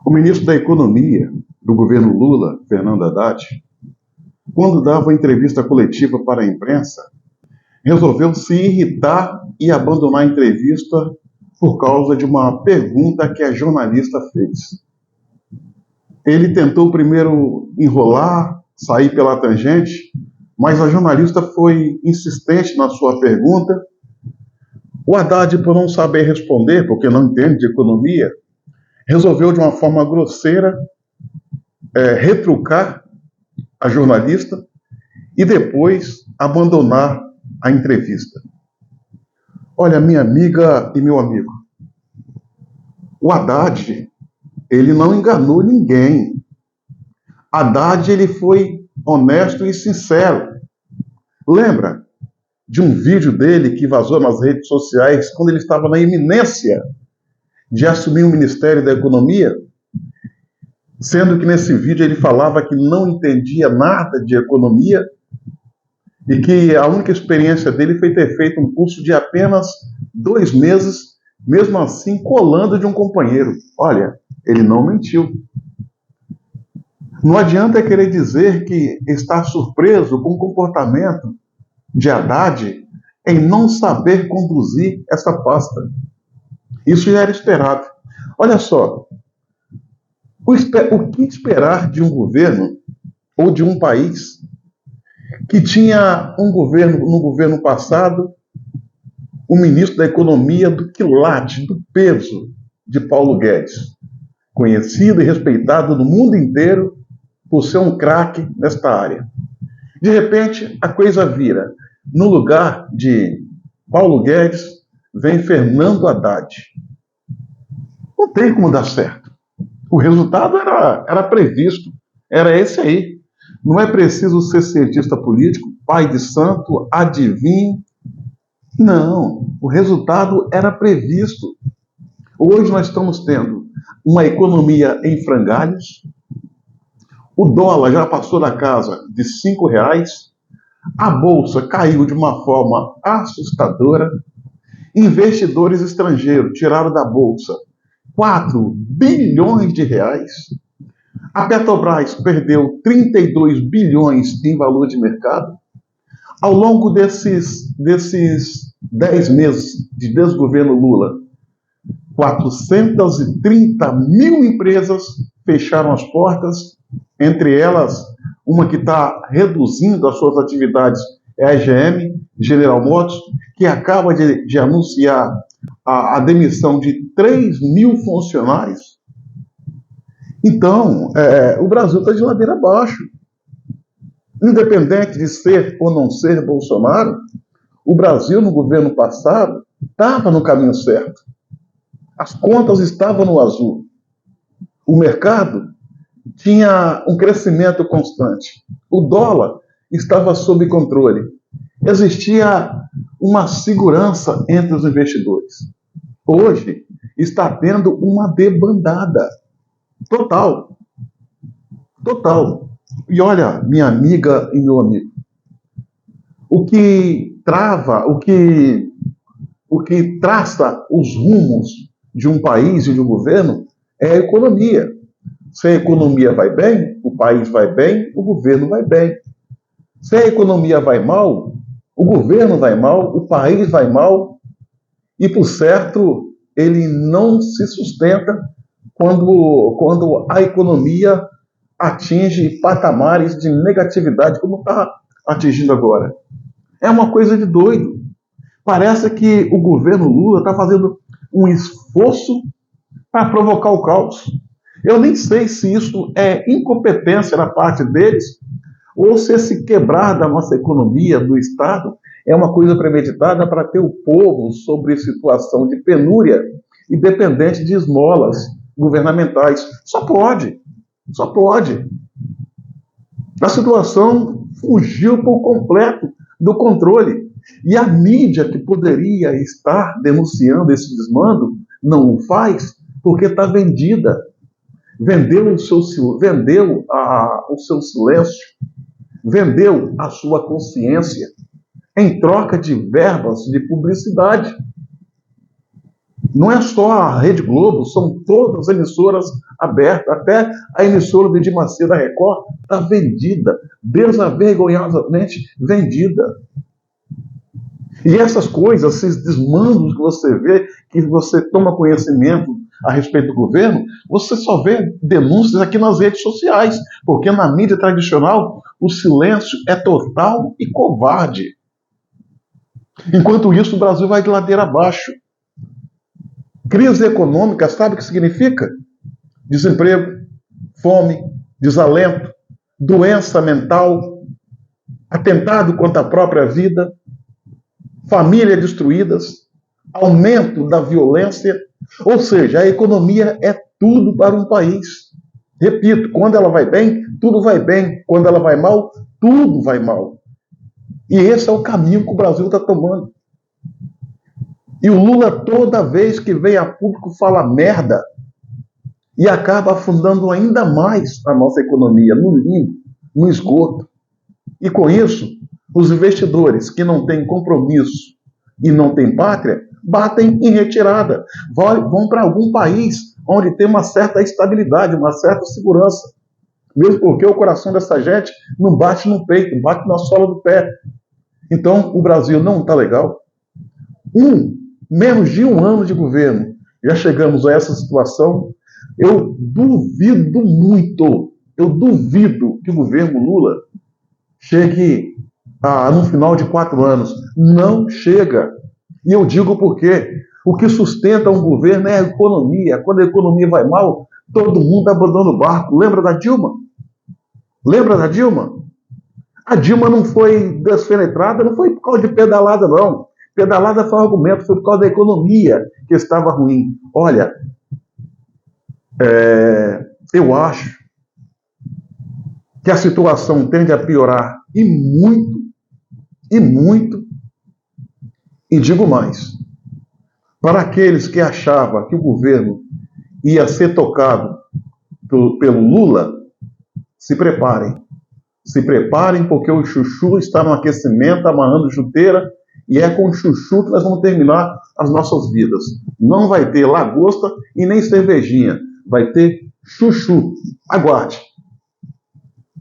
O ministro da Economia do governo Lula, Fernando Haddad, quando dava entrevista coletiva para a imprensa, resolveu se irritar e abandonar a entrevista por causa de uma pergunta que a jornalista fez. Ele tentou primeiro enrolar, sair pela tangente, mas a jornalista foi insistente na sua pergunta. O Haddad, por não saber responder, porque não entende de economia, resolveu de uma forma grosseira retrucar a jornalista e depois abandonar a entrevista. Olha, minha amiga e meu amigo, o Haddad, ele não enganou ninguém. Haddad, ele foi honesto e sincero. Lembra de um vídeo dele que vazou nas redes sociais quando ele estava na iminência de assumir o Ministério da Economia? Sendo que nesse vídeo ele falava que não entendia nada de economia e que a única experiência dele foi ter feito um curso de apenas 2 meses, mesmo assim colando de um companheiro. Olha, ele não mentiu. Não adianta querer dizer que está surpreso com o comportamento de Haddad em não saber conduzir essa pasta. Isso já era esperado. Olha só, o que esperar de um governo ou de um país que tinha no governo passado, o ministro da Economia do quilate, do peso de Paulo Guedes, conhecido e respeitado no mundo inteiro por ser um craque nesta área. De repente, a coisa vira. No lugar de Paulo Guedes, vem Fernando Haddad. Não tem como dar certo. O resultado era previsto, era esse aí. Não é preciso ser cientista político, pai de santo, adivinho. Não, o resultado era previsto. Hoje nós estamos tendo uma economia em frangalhos, o dólar já passou da casa de R$ 5, a bolsa caiu de uma forma assustadora, investidores estrangeiros tiraram da bolsa 4 bilhões de reais, a Petrobras perdeu 32 bilhões em valor de mercado. Ao longo desses 10 meses de desgoverno Lula, 430 mil empresas fecharam as portas, entre elas uma que está reduzindo as suas atividades é a GM, General Motors, que acaba de anunciar a demissão de 3 mil funcionários. Então, o Brasil está de ladeira abaixo. Independente de ser ou não ser Bolsonaro, o Brasil, no governo passado, estava no caminho certo. As contas estavam no azul. O mercado tinha um crescimento constante. O dólar estava sob controle. Existia uma segurança entre os investidores. Hoje, está tendo uma debandada. Total. Total. E olha, minha amiga e meu amigo, o que trava, o que traça os rumos de um país e de um governo é a economia. Se a economia vai bem, o país vai bem, o governo vai bem. Se a economia vai mal, o governo vai mal, o país vai mal, e, por certo, ele não se sustenta quando a economia atinge patamares de negatividade, como está atingindo agora. É uma coisa de doido. Parece que o governo Lula está fazendo um esforço para provocar o caos. Eu nem sei se isso é incompetência da parte deles ou se esse quebrar da nossa economia, do Estado, é uma coisa premeditada para ter o povo sobre situação de penúria e dependente de esmolas governamentais. Só pode. Só pode. A situação fugiu por completo do controle. E a mídia que poderia estar denunciando esse desmando não o faz porque está vendida. Vendeu o seu silêncio, vendeu a sua consciência em troca de verbas de publicidade. Não é só a Rede Globo, são todas as emissoras abertas. Até a emissora de Edir Macedo, a Record, está vendida, desavergonhosamente vendida. E essas coisas, esses desmandos que você vê, que você toma conhecimento a respeito do governo, você só vê denúncias aqui nas redes sociais, porque na mídia tradicional o silêncio é total e covarde. Enquanto isso, o Brasil vai de ladeira abaixo. Crise econômica, sabe o que significa? Desemprego, fome, desalento, doença mental, atentado contra a própria vida, famílias destruídas, aumento da violência. Ou seja, a economia é tudo para um país. Repito, quando ela vai bem, tudo vai bem. Quando ela vai mal, tudo vai mal. E esse é o caminho que o Brasil está tomando. E o Lula, toda vez que vem a público, fala merda e acaba afundando ainda mais a nossa economia no limbo, no esgoto. E com isso, os investidores que não têm compromisso e não têm pátria, batem em retirada. Vão para algum país onde tem uma certa estabilidade, uma certa segurança. Mesmo porque o coração dessa gente não bate no peito, bate na sola do pé. Então, o Brasil não está legal. Menos de um ano de governo, já chegamos a essa situação. Eu duvido muito, que o governo Lula chegue no final de 4 anos. Não chega. E eu digo por quê. O que sustenta um governo é a economia. Quando a economia vai mal, todo mundo abandona o barco. Lembra da Dilma? Lembra da Dilma? A Dilma não foi despenetrada, não foi por causa de pedalada, não. Pedalada foi um argumento, foi por causa da economia que estava ruim. Olha, eu acho que a situação tende a piorar e muito, e digo mais, para aqueles que achavam que o governo ia ser tocado pelo Lula, se preparem. Se preparem, porque o chuchu está no aquecimento, amarrando chuteira, e é com o chuchu que nós vamos terminar as nossas vidas. Não vai ter lagosta e nem cervejinha. Vai ter chuchu. Aguarde.